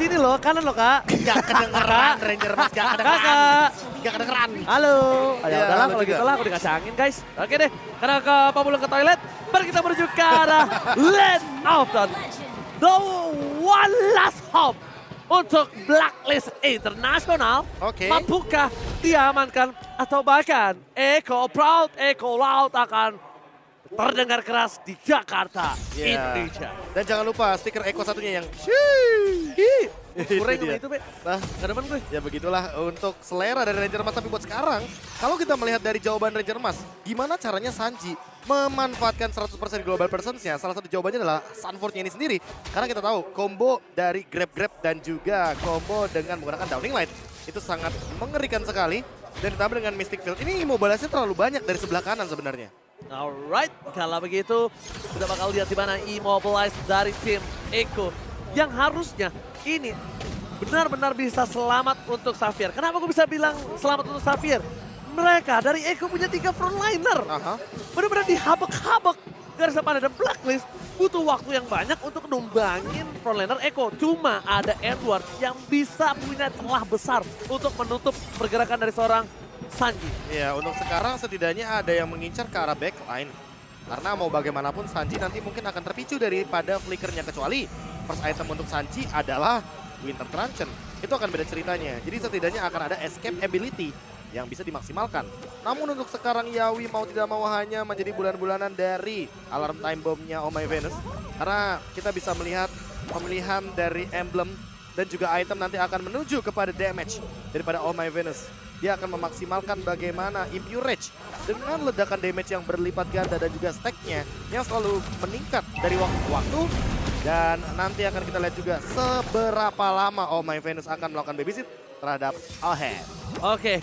sini loh, kanan loh kak. Gak kedengeran Ranger Mas, gak kedengeran. Kakak. Gak kedengeran. Halo. Oh, ya Iya, udahlah halo kalau juga. gitu lah, aku dikasih angin guys. Oke deh, karena ke Pabulung ke toilet, mari kita menuju ke arah Land of the One Last Hope untuk Blacklist International. Oke. Mampukah diamankan atau bahkan Eko Proud, Eko Loud akan terdengar keras di Jakarta, Iya. Indonesia. Dan jangan lupa stiker Eko satunya yang Kurang dia. itu, Be. Nah, Gak demen gue. ya begitulah untuk selera dari Ranger Mas. Tapi buat sekarang, kalau kita melihat dari jawaban Ranger Mas, gimana caranya Sanji memanfaatkan 100% global presence-nya? Salah satu jawabannya adalah Sunford-nya ini sendiri. Karena kita tahu combo dari grab-grab dan juga combo dengan menggunakan Downing Light itu sangat mengerikan sekali. Dan ditambah dengan Mystic Field, ini immobilize-nya terlalu banyak dari sebelah kanan sebenarnya. Alright, kalau begitu kita bakal lihat di mana immobilize dari tim Eko yang harusnya ini benar-benar bisa selamat untuk Xavier. Kenapa aku bisa bilang selamat untuk Xavier? Mereka dari Eko punya 3 frontliner. Aha. Benar-benar dihabek-habek garis depan dan Blacklist butuh waktu yang banyak untuk numbangin frontliner Eko. Cuma ada Edward yang bisa punya celah besar untuk menutup pergerakan dari seorang Sanji. Ya, untuk sekarang setidaknya ada yang mengincar ke arah backline. Karena mau bagaimanapun Sanji nanti mungkin akan terpicu daripada flickernya. Kecuali first item untuk Sanji adalah Winter Truncheon. Itu akan beda ceritanya. Jadi setidaknya akan ada escape ability yang bisa dimaksimalkan. Namun untuk sekarang Yawi mau tidak mau hanya menjadi bulan-bulanan dari alarm time bomb-nya Oh My Venus. Karena kita bisa melihat pemilihan dari emblem dan juga item nanti akan menuju kepada damage daripada Oh My Venus. Dia akan memaksimalkan bagaimana Impure Rage dengan ledakan damage yang berlipat ganda dan juga stack-nya yang selalu meningkat dari waktu ke waktu. Dan nanti akan kita lihat juga seberapa lama Oh My Venus akan melakukan babysit terhadap Alhead. Oke,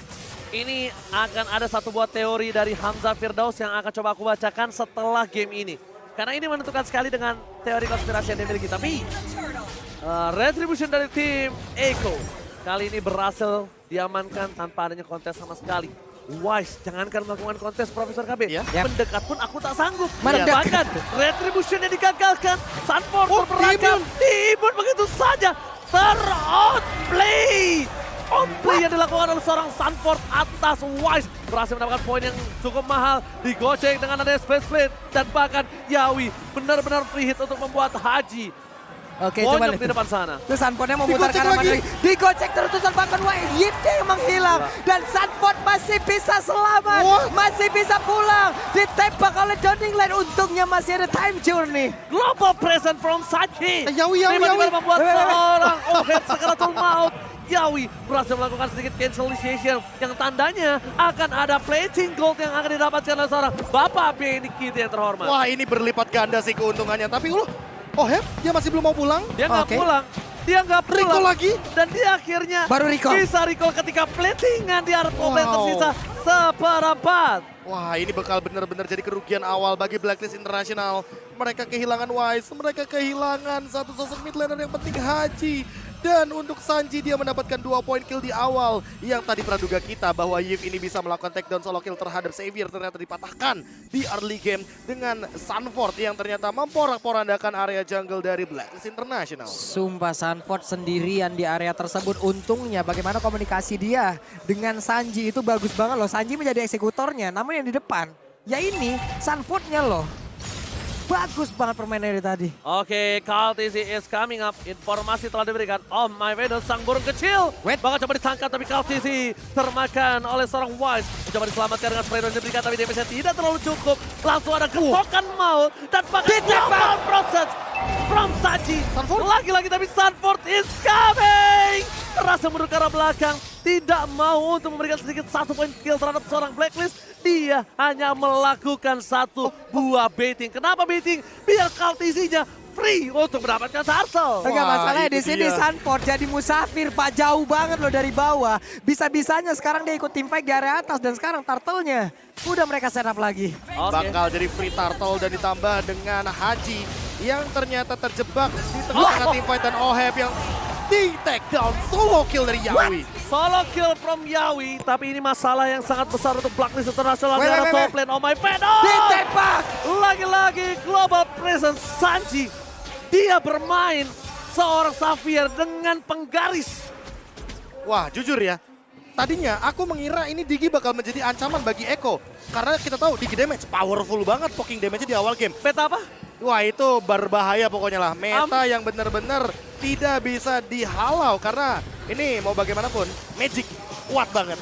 ini akan ada satu buah teori dari Hamzah Firdaus yang akan coba aku bacakan setelah game ini. Karena ini menentukan sekali dengan teori konspirasi yang dimiliki. Tapi retribution dari tim Eko kali ini berhasil diamankan tanpa adanya kontes sama sekali. Wise, jangankan melakukan kontes Profesor KB. Ya. Mendekat pun aku tak sanggup. Mendekat. Bahkan retributionnya digagalkan. Sunford berperangkap. Diimbun begitu saja. Ter-outplay. Outplay yang dilakukan oleh seorang Sunford atas Wise. Berhasil mendapatkan poin yang cukup mahal. Digoceng dengan ada Space Blade. Dan bahkan Yawi benar-benar free hit untuk membuat Haji Oke, coba monyok lihat. di depan sana. Terus Sunfordnya mau mutar Digocek ke arah mana lagi. lagi. Digocek terus bahkan Yipnya yang menghilang. Dan Sunford masih bisa selamat. What? Masih bisa pulang. Ditembak oleh Downing Light. Untungnya masih ada time journey. Global present from Sachi. Yawi. Tiba-tiba membuat Wait. seorang Ohead sekaratul maut. Yawi berhasil melakukan sedikit cancellation yang tandanya akan ada plating gold yang akan didapatkan oleh seorang Bapak Benny Kitty yang terhormat. Wah, ini berlipat ganda sih keuntungannya. Tapi Oheb dia masih belum mau pulang. Dia nggak Oke. pulang. Dia nggak pulang. Recall lagi. Dan dia akhirnya Baru recall. bisa recall ketika platingan di area top lane Wow. tersisa seperempat. Wah, ini bakal benar-benar jadi kerugian awal bagi Blacklist International. Mereka kehilangan Wise, mereka kehilangan satu sosok mid laner yang penting, Haji. Dan untuk Sanji dia mendapatkan 2 poin kill di awal. Yang tadi praduga kita bahwa Yip ini bisa melakukan takedown solo kill terhadap Xavier ternyata dipatahkan di early game dengan Sunford yang ternyata memporak-porandakan area jungle dari Blacklist International. Sumpah Sunford sendirian di area tersebut. Untungnya bagaimana komunikasi dia dengan Sanji itu bagus banget loh. Sanji menjadi eksekutornya, namun yang di depan ya ini Sunfordnya loh. Bagus banget permainannya dari tadi. Oke, KLTC is coming up. Informasi telah diberikan. Oh my Venus, sang burung kecil. Wait. Bakal coba ditangkap tapi KLTC termakan oleh seorang Wise. Mencoba diselamatkan dengan spray yang diberikan tapi damage-nya tidak terlalu cukup. Langsung ada getokan maut dan bahkan global process from Saji. Lagi-lagi tapi Sunford is coming. Terasa mundur ke arah belakang. Tidak mau untuk memberikan sedikit 1 poin kill terhadap seorang Blacklist. Dia hanya melakukan satu buah baiting. Kenapa baiting? Biar KLTC-nya free untuk mendapatkan turtle. Enggak Wah, masalahnya itu di sini dia. Sunford jadi musafir Pak, jauh banget loh dari bawah. Bisa-bisanya sekarang dia ikut team fight di area atas dan sekarang turtle-nya udah mereka set up lagi. Oke. Bakal jadi free turtle dan ditambah dengan Haji yang ternyata terjebak di tengah-tengah team fight dan Oheb yang di take down solo kill dari Yawi. Solo kill from Yawi, tapi ini masalah yang sangat besar untuk Blacklist International di arah top lane. Oh my Venom! Ditembak! Lagi-lagi global presence Sanji. Dia bermain seorang Xavier dengan penggaris. Wah, jujur ya. Tadinya aku mengira ini Digi bakal menjadi ancaman bagi Eko. Karena kita tahu Digi damage powerful banget poking damage di awal game. Meta apa? Wah, itu berbahaya pokoknya lah. Meta yang benar-benar tidak bisa dihalau. Karena ini mau bagaimanapun, Magic kuat banget.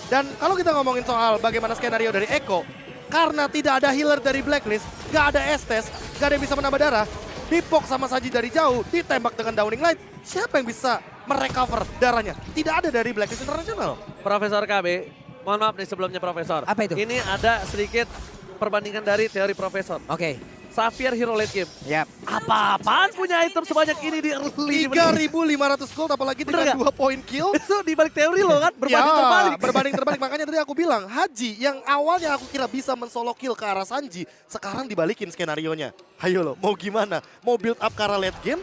Dan kalau kita ngomongin soal bagaimana skenario dari Eko, karena tidak ada healer dari Blacklist, gak ada Estes, gak ada yang bisa menambah darah, dipok sama Sanji dari jauh, ditembak dengan Downing Light, siapa yang bisa merecover darahnya? Tidak ada dari Blacklist International. Profesor KB, mohon maaf nih sebelumnya Profesor. Apa itu? Ini ada sedikit perbandingan dari teori Profesor. Oke. Xavier hero late game. Yap. Apa-apaan punya item sebanyak ini di early? 3.500 gold apalagi Bener dengan 2 point kill. Itu dibalik teori lo kan, berbanding terbalik. Berbanding terbalik. Makanya tadi aku bilang, Haji yang awalnya aku kira bisa men-solo kill ke arah Sanji, sekarang dibalikin skenarionya. Ayo lo, mau gimana? Mau build up ke arah late game?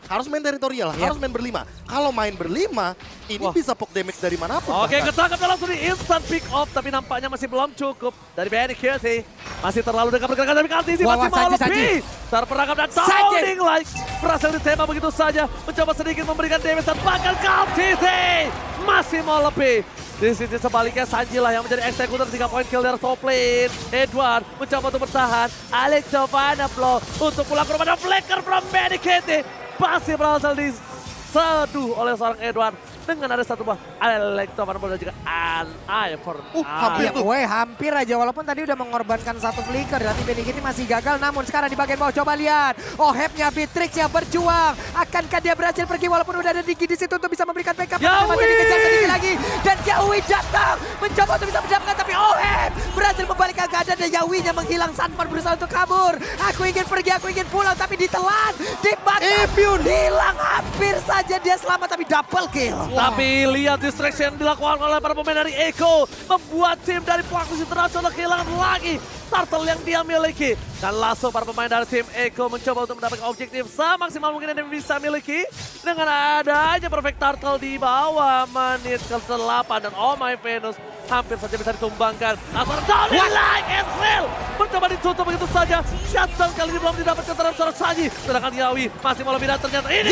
Harus main teritorial, harus main berlima. Kalau main berlima, ini bisa poke damage dari manapun. Oke, ketangkap langsung di instant pick off, tapi nampaknya masih belum cukup dari Benny Kirti. Masih terlalu dekat pergerakan dari Kaltisi, masih mau lebih. Terperangkap dan sounding like berhasil ditembak begitu saja. Mencoba sedikit memberikan damage dan bahkan Kaltisi masih mau lebih. Di sisi sebaliknya Sanji lah yang menjadi eksekutor 3 point kill dari top lane. Edward mencoba untuk bertahan. Alex Giovanna Flow untuk pulang ke rumah dan flicker from Benny Kirti. Masih berhasil diseduh oleh seorang Edward dengan ada satu buah Electro dan juga an Ivor. Hampir tuh. Hampir aja walaupun tadi udah mengorbankan satu flicker. Tapi Benny Kirti masih gagal, namun sekarang di bagian bawah coba lihat. Oh, Hepnya Beatrix yang berjuang. Akankah dia berhasil pergi walaupun udah ada Digi di situ untuk bisa memberikan backup. Yawi! Masih dikejar sedikit lagi. Dan Yawi datang mencoba untuk bisa mendapatkan, tapi oh Hep berhasil membalikkan keadaan dan Yawinya menghilang. Sanford berusaha untuk kabur. Aku ingin pergi, aku ingin pulang, tapi ditelan. Dibatang. Hilang hampir saja dia selamat, tapi double kill. Tapi lihat distraction yang dilakukan oleh para pemain dari Eko. Membuat tim dari Blacklist International kehilangan lagi turtle yang dia miliki. Dan langsung para pemain dari tim Eko mencoba untuk mendapatkan objektif semaksimal mungkin yang bisa miliki. Dengan adanya perfect turtle di bawah menit ke-8. Dan oh my Venus hampir saja bisa ditumbangkan. Langsung Downing Light Ezreal mencoba ditutup begitu saja. Shutdown kali ini belum didapatkan terhadap seorang Sanji. Sedangkan Yawi masih mau lebih dan ternyata ini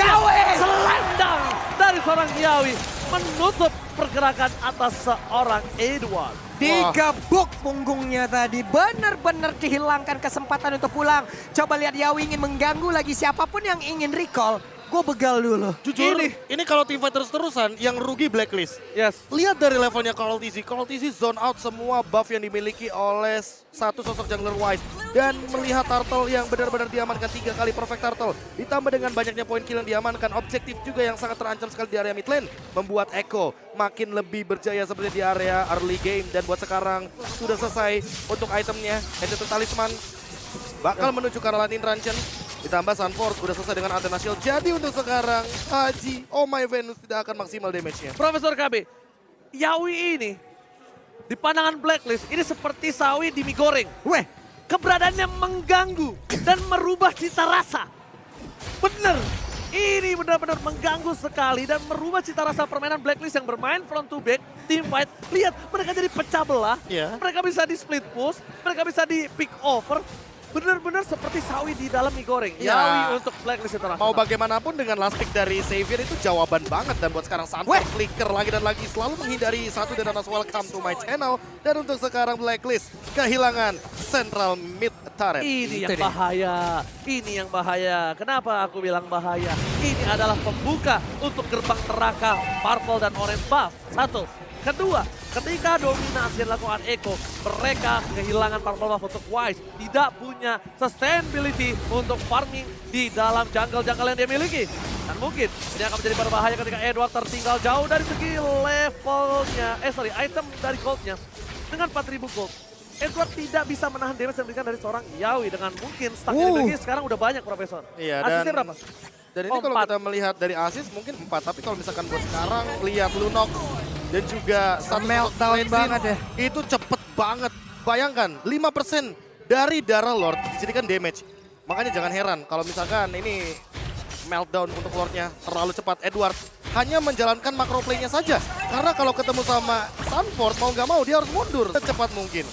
selendang dari seorang Yawi menutup pergerakan atas seorang Edward. Digebuk punggungnya tadi, benar-benar dihilangkan kesempatan untuk pulang. Coba lihat Yawi ingin mengganggu lagi siapapun yang ingin recall. Gue begal dulu. Jujur, ini kalau teamfight terus-terusan yang rugi Blacklist. Yes. Lihat dari levelnya Call TC zone out semua buff yang dimiliki oleh satu sosok jungler Wise. Dan melihat Turtle yang benar-benar diamankan 3 kali perfect Turtle. Ditambah dengan banyaknya poin kill yang diamankan. Objektif juga yang sangat terancam sekali di area mid lane. Membuat Eko makin lebih berjaya seperti di area early game. Dan buat sekarang sudah selesai untuk itemnya. Enchanted Talisman bakal menuju ke arah Latin Ranchen. Ditambah Sunforce udah selesai dengan Antena Shield. Jadi untuk sekarang Haji, oh my Venus tidak akan maksimal damage-nya. Profesor KB, Yawi ini di pandangan Blacklist ini seperti sawi di mie goreng. Weh, Keberadaannya mengganggu dan merubah cita rasa. Bener, ini benar-benar mengganggu sekali dan merubah cita rasa permainan Blacklist yang bermain front to back, team fight. Lihat, mereka jadi pecah belah, mereka bisa di split push, mereka bisa di pick over. Benar-benar seperti sawi di dalam mie goreng. Yawi untuk Blacklist International. Mau bagaimanapun dengan last pick dari Xavier itu jawaban banget. Dan buat sekarang Sanford flicker lagi dan lagi. Selalu menghindari satu dan atas welcome to my channel. Dan untuk sekarang Blacklist kehilangan central mid turret. Ini yang bahaya. Ini yang bahaya. Kenapa aku bilang bahaya? Ini adalah pembuka untuk gerbang neraka Purple dan Orange buff. Satu. Kedua, ketika dominasi dilakukan Eko, mereka kehilangan Purple buff untuk Wise. Tidak punya sustainability untuk farming di dalam jungle-jungle yang dia miliki. Dan mungkin ini akan menjadi berbahaya ketika Edward tertinggal jauh dari segi levelnya. Item dari goldnya. Dengan 4.000 gold. Edward tidak bisa menahan damage yang diberikan dari seorang Yawi. Dengan mungkin stack yang dimiliki sekarang udah banyak, Profesor. Iya, asisnya berapa? Dan ini kalau kita melihat dari asis mungkin 4. Tapi kalau misalkan buat sekarang, lihat Lunox. Dan juga satu meltdown banget ya. Itu cepet banget. Bayangkan 5% dari Darah Lord dijadikan damage. Makanya jangan heran kalau misalkan ini meltdown untuk Lordnya terlalu cepat. Edward hanya menjalankan macro play-nya saja. Karena kalau ketemu sama Sunford mau nggak mau dia harus mundur secepat mungkin.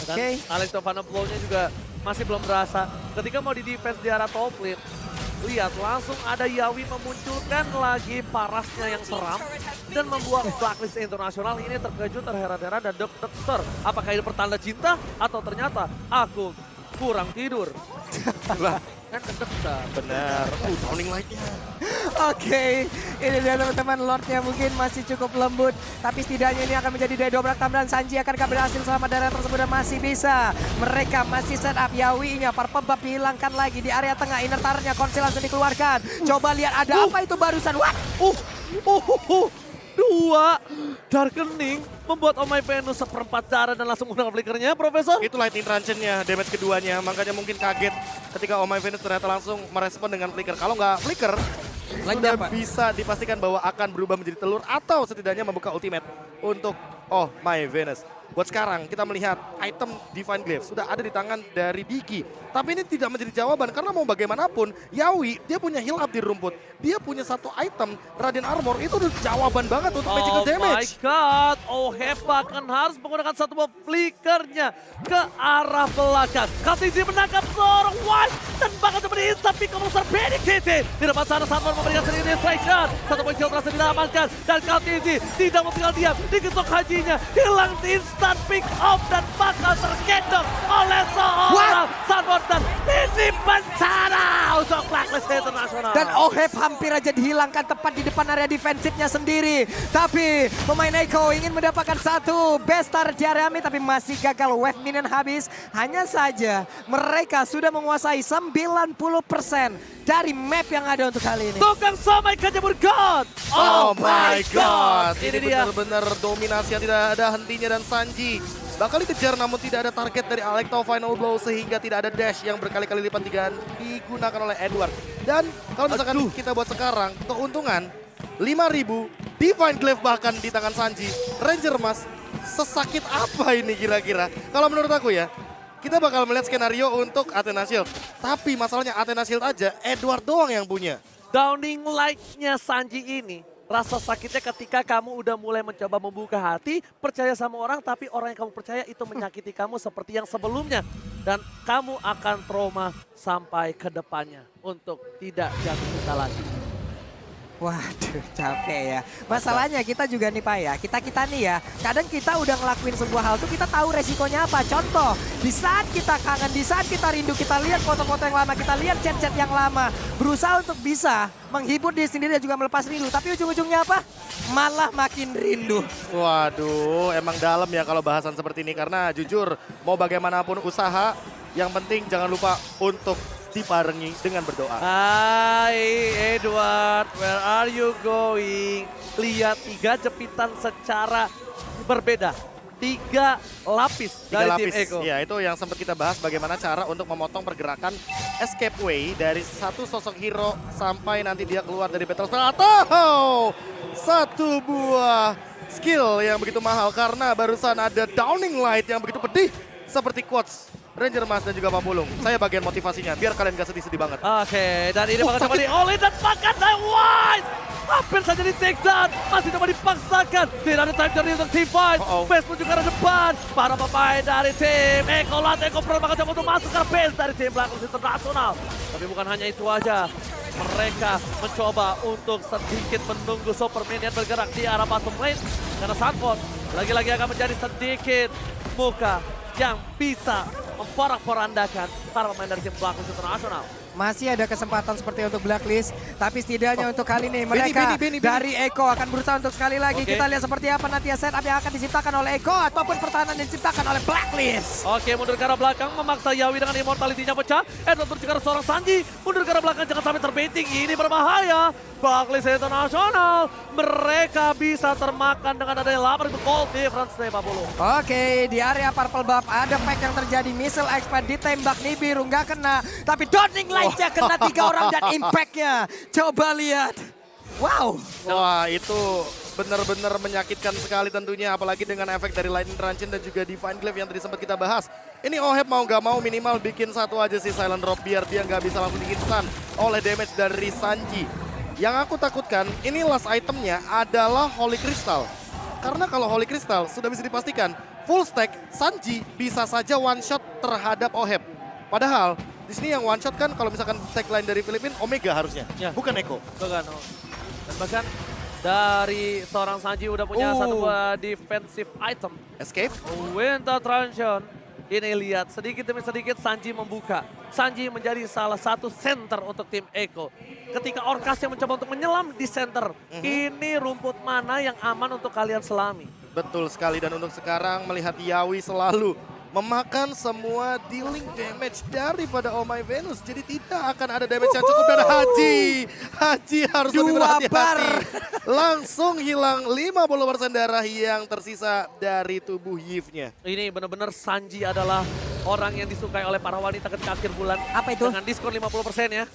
Dan Alex Giovanna Blow-nya juga masih belum berasa. Ketika mau di defense di arah top lane, Lihat, langsung ada Yawi memunculkan lagi parasnya yang seram dan membuat Blacklist Internasional ini terkejut, terheran-heran dan deg-deg. Apakah ini pertanda cinta atau ternyata aku kurang tidur? Kan deg-degan. Bener. Downing Light-nya. Oke, ini dia teman-teman, Lordnya mungkin masih cukup lembut. Tapi setidaknya ini akan menjadi daya dobrak tambahan. Sanji akankah berhasil selama daerah tersebut dan masih bisa. Mereka masih set up Yawi-nya. Purple Buff dihilangkan lagi di area tengah. Inner Turret-nya Konsil langsung dikeluarkan. Coba lihat ada apa itu barusan. What? Dua Darkening membuat Oh My Venus seperempat darah dan langsung menggunakan flickernya, Profesor. Itu Lightning Truncheon-nya, damage keduanya. Makanya mungkin kaget ketika Oh My Venus ternyata langsung merespon dengan flicker. Kalau nggak flicker, sudah bisa dipastikan bahwa akan berubah menjadi telur atau setidaknya membuka ultimate untuk Oh My Venus. Buat sekarang kita melihat item Divine Glaive sudah ada di tangan dari Diki. Tapi ini tidak menjadi jawaban karena mau bagaimanapun Yawi dia punya heal up di rumput. Dia punya satu item Radiant Armor, itu udah jawaban banget untuk magical damage. Oh my god, OHEP bahkan harus menggunakan satu buah flickernya ke arah belakang. KTZ menangkap seorang Wise dan bahkan seperti instant pick besar BDKT. Di depan sana Sanford memberikan sendiri distraction. Satu poin kill berhasil diamankan dan KTZ tidak mau tinggal diam. Diketok hajinya, hilang instant pick off dan bakal tergendong oleh seorang Sanford dan ini bencana untuk Blacklist Internasional. Dan OHEP hampir aja dihilangkan tepat di depan area defensifnya sendiri. Tapi pemain Echo ingin mendapatkan satu best start di area mid tapi masih gagal. Wave minion habis. Hanya saja mereka sudah menguasai 90% dari map yang ada untuk kali ini. Tukang somai kejabur God. Oh my god. Ini Ini dia. benar-benar dominasi yang tidak ada hentinya dan Sanji bakal dikejar namun tidak ada target dari Alecto Final Blow sehingga tidak ada dash yang berkali-kali lipat digunakan oleh Edward. Dan kalau misalkan kita buat sekarang, keuntungan 5.000 Divine Glaive bahkan di tangan Sanji. Ranger Mas, sesakit apa ini kira-kira? Kalau menurut aku ya, kita bakal melihat skenario untuk Athena Shield. Tapi masalahnya Athena Shield aja Edward doang yang punya. Downing Light-nya Sanji ini, rasa sakitnya ketika kamu udah mulai mencoba membuka hati, percaya sama orang, tapi orang yang kamu percaya itu menyakiti kamu seperti yang sebelumnya. Dan kamu akan trauma sampai ke depannya untuk tidak jatuh cinta lagi. Waduh, capek ya. Masalahnya kita juga nih Pak ya, kita nih ya, kadang kita udah ngelakuin sebuah hal tuh kita tahu resikonya apa. Contoh, di saat kita kangen, di saat kita rindu, kita lihat foto-foto yang lama, kita lihat chat-chat yang lama. Berusaha untuk bisa menghibur diri sendiri dan juga melepas rindu. Tapi ujung-ujungnya apa? Malah makin rindu. Waduh, emang dalam ya kalau bahasan seperti ini. Karena jujur, mau bagaimanapun usaha, yang penting jangan lupa untuk dibarengi dengan berdoa. Hai Edward, where are you going? Lihat 3 jepitan secara berbeda. 3 lapis dari tim Echo. Ya, itu yang sempat kita bahas bagaimana cara untuk memotong pergerakan escape way dari satu sosok hero sampai nanti dia keluar dari battle spell atau satu buah skill yang begitu mahal karena barusan ada Downing Light yang begitu pedih seperti quotes Ranger Mas dan juga Pak Pulung. Saya bagian motivasinya biar kalian gak sedih-sedih banget. Oke, dan ini bakal coba di-all-in dan makan Wise. Hampir saja di take down, masih coba dipaksakan. Tidak ada time journey untuk team fight. Base pun juga ada depan. Para pemain dari tim Echo Eko bakal coba untuk masuk ke base dari tim Blacklist Internasional. Tapi bukan hanya itu aja. Mereka mencoba untuk sedikit menunggu Super Minion bergerak di arah bottom lane. Karena Sanford lagi-lagi akan menjadi sedikit muka yang bisa memporak-porandakan para pemain dari tim Blacklist Internasional. Masih ada kesempatan seperti untuk Blacklist, tapi setidaknya untuk kali ini mereka dari Echo akan berusaha untuk sekali lagi. Kita lihat seperti apa nanti setup yang akan diciptakan oleh Echo ataupun pertahanan yang diciptakan oleh Blacklist. Oke, mundur ke arah belakang memaksa Yawi dengan immortality-nya pecah. Edward menuju ke arah seorang Sanji, mundur ke arah belakang jangan sampai terbenting. Ini berbahaya. Blacklist Internasional, mereka bisa termakan dengan adanya 8.000 gold difference nih Pak Pulu. Oke, di area Purple Buff ada fight yang terjadi. Missile expert ditembak Nibiru nggak kena, tapi Downing Light-nya kena 3 orang dan impact-nya. Coba lihat. Wow. Wah, itu benar-benar menyakitkan sekali tentunya. Apalagi dengan efek dari Lightning Truncheon dan juga Divine Glaive yang tadi sempat kita bahas. Ini OHEP mau gak mau minimal bikin satu aja sih Silent Drop biar dia nggak bisa langsung di-instant oleh damage dari Sanji. Yang aku takutkan, ini last itemnya adalah Holy Crystal. Karena kalau Holy Crystal sudah bisa dipastikan, full stack Sanji bisa saja one shot terhadap OHEP. Padahal Di sini yang one shot kan kalau misalkan tagline dari Filipina Omega harusnya, Ya. bukan Eko. Bukan. Dan bahkan dari seorang Sanji udah punya satu buah defensive item. Escape. Winter Transition. Ini lihat sedikit demi sedikit Sanji membuka. Sanji menjadi salah satu center untuk tim Eko. Ketika Orcas yang mencoba untuk menyelam di center. Ini rumput mana yang aman untuk kalian selami. Betul sekali, dan untuk sekarang melihat Yawi selalu memakan semua dealing damage daripada Oh My Venus. Jadi tidak akan ada damage yang cukup, dan Haji harus lebih berhati-hati. Langsung hilang 50% darah yang tersisa dari tubuh Yves-nya. Ini benar-benar Sanji adalah orang yang disukai oleh para wanita ketika akhir bulan. Apa itu? Dengan diskon 50% ya.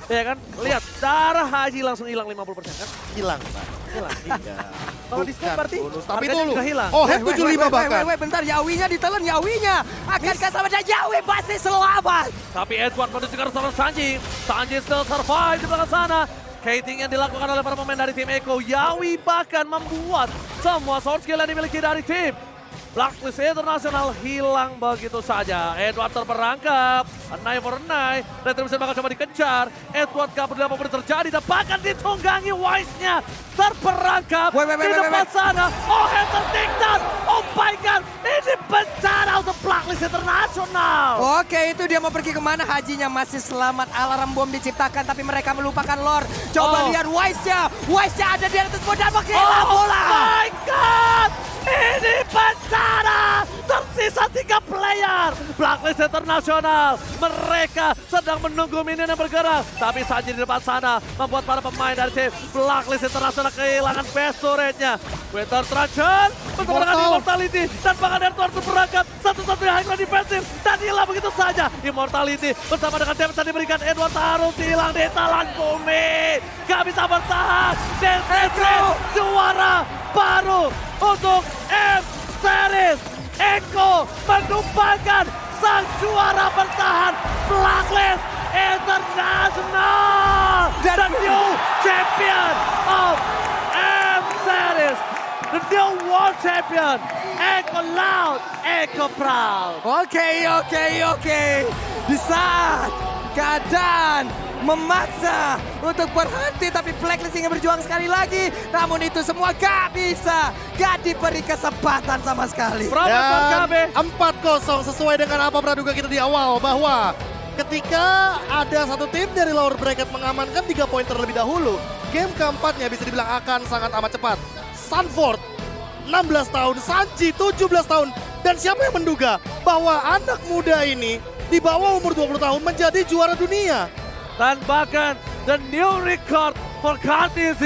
Ya kan? Lihat, darah Haji langsung hilang 50% kan? Hilang, Pak. Hilang. Iya. Kalau diskon berarti bonus. Tapi harganya dulu. juga hilang. Oh, head 75 bahkan. Bentar, Yawinya ditelan, Yawinya. Akankah sama dan Yawi pasti selamat. Tapi Edward menuju ke seorang Sanji. Sanji still survive di belakang sana. Kating yang dilakukan oleh para pemain dari tim Eko. Yawi bahkan membuat semua sword skill yang dimiliki dari tim Blacklist Internasional hilang begitu saja. Edward terperangkap. Anai for Anai. Retribution bakal coba dikejar. Edward gak peduli apapun yang terjadi. Dan bahkan ditunggangi Wise-nya. Terperangkap di depan sana. Oh, yang tertinggal. Oh my God. Ini bencana untuk Blacklist Internasional. Oke, itu dia mau pergi kemana? Hajinya masih selamat. Alarm bom diciptakan tapi mereka melupakan lore. Coba lihat Wise-nya. Wise-nya ada di atas bola. Menghilang bola. Oh my God. Ini bencana. Tersisa 3 player. Blacklist Internasional. Mereka sedang menunggu minion yang bergerak. Tapi Sanji di depan sana membuat para pemain dari tim Blacklist Internasional kehilangan best turret-nya. Winter Transition bertemu dengan Immortality. Dan bahkan Edward berangkat. Satu-satunya high ground defensif. Dan hilang begitu saja. Immortality bersama dengan damage yang diberikan. Edward harus hilang di talan bumi. Gak bisa bertahan. DCC juara baru untuk M-Series. Eko menumpangkan sang juara bertahan Blacklist International. The new champion of M-Series. The new world champion. Eko loud, Eko proud. Oke. Di saat keadaan memaksa untuk berhenti, tapi Blacklist ingin berjuang sekali lagi. Namun itu semua gak bisa, gak diberi kesempatan sama sekali. Promotor KB. 4-0 sesuai dengan apa praduga kita di awal, bahwa ketika ada satu tim dari lower bracket mengamankan 3 poin terlebih dahulu, game keempatnya bisa dibilang akan sangat amat cepat. Sanford 16 tahun, Sanji 17 tahun, dan siapa yang menduga bahwa anak muda ini di bawah umur 20 tahun menjadi juara dunia. Dan bahkan the new record for KTZ.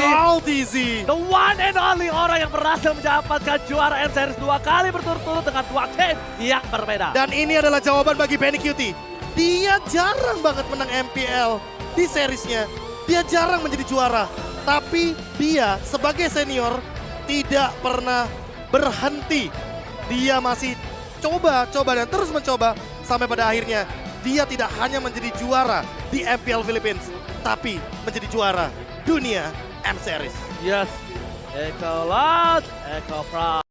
The one and only orang yang berhasil mendapatkan juara M-Series 2 kali berturut-turut dengan 2 tim yang berbeda. Dan ini adalah jawaban bagi Benny Cutie. Dia jarang banget menang MPL di seriesnya. Dia jarang menjadi juara. Tapi dia sebagai senior tidak pernah berhenti. Dia masih coba dan terus mencoba sampai pada akhirnya dia tidak hanya menjadi juara di MPL Philippines, tapi menjadi juara dunia M-Series. Yes, Eko loud, Eko proud.